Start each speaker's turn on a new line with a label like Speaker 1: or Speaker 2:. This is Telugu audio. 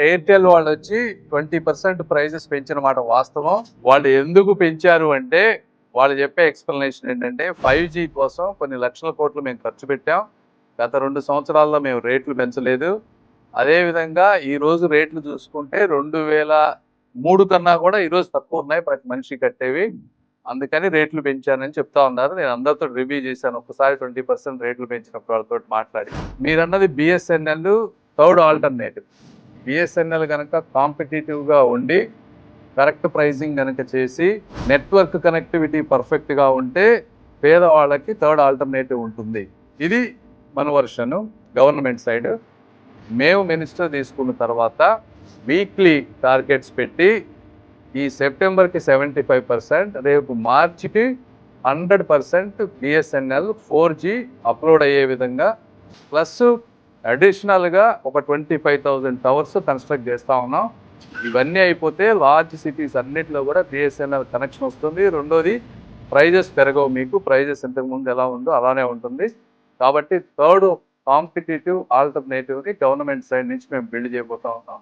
Speaker 1: ఎయిర్టెల్ వాళ్ళు వచ్చి 20% ప్రైజెస్ పెంచిన మాట వాస్తవం. వాళ్ళు ఎందుకు పెంచారు అంటే వాళ్ళు చెప్పే ఎక్స్ప్లెనేషన్ ఏంటంటే 5G కోసం కొన్ని లక్షల కోట్లు మేము ఖర్చు పెట్టాం. గత 2 సంవత్సరాల్లో మేము రేట్లు పెంచలేదు. అదేవిధంగా ఈ రోజు రేట్లు చూసుకుంటే 2003 కన్నా కూడా ఈరోజు తక్కువ ఉన్నాయి ప్రతి మనిషి కట్టేవి. అందుకని రేట్లు పెంచానని చెప్తా ఉన్నారు. నేను అందరితో రివ్యూ చేశాను. ఒకసారి 20% రేట్లు పెంచినప్పుడు వాళ్ళతో మాట్లాడి. మీరన్నది బిఎస్ఎన్ఎల్ థర్డ్ ఆల్టర్నేటివ్. బిఎస్ఎన్ఎల్ కనుక కాంపిటేటివ్గా ఉండి కరెక్ట్ ప్రైజింగ్ కనుక చేసి నెట్వర్క్ కనెక్టివిటీ పర్ఫెక్ట్గా ఉంటే పేదవాళ్ళకి థర్డ్ ఆల్టర్నేటివ్ ఉంటుంది. ఇది మన వర్షన్ గవర్నమెంట్ సైడ్. మేము మినిస్టర్ తీసుకున్న తర్వాత వీక్లీ టార్గెట్స్ పెట్టి ఈ సెప్టెంబర్కి 75%, రేపు మార్చికి 100% బిఎస్ఎన్ఎల్ 4G అప్లోడ్ అయ్యే విధంగా, ప్లస్ అడిషనల్గా ఒక 25,000 టవర్స్ కన్స్ట్రక్ట్ చేస్తూ ఉన్నాం. ఇవన్నీ అయిపోతే లార్జ్ సిటీస్ అన్నిటిలో కూడా బిఎస్ఎన్ఎల్ కనెక్షన్ వస్తుంది. రెండోది ప్రైజెస్ పెరగవు. మీకు ప్రైజెస్ ఇంతకుముందు ఎలా ఉందో అలానే ఉంటుంది. కాబట్టి థర్డ్ కాంపిటేటివ్ ఆల్టర్నేటివ్ని గవర్నమెంట్ సైడ్ నుంచి మేము బిల్డ్ చేయబోతా ఉన్నాం.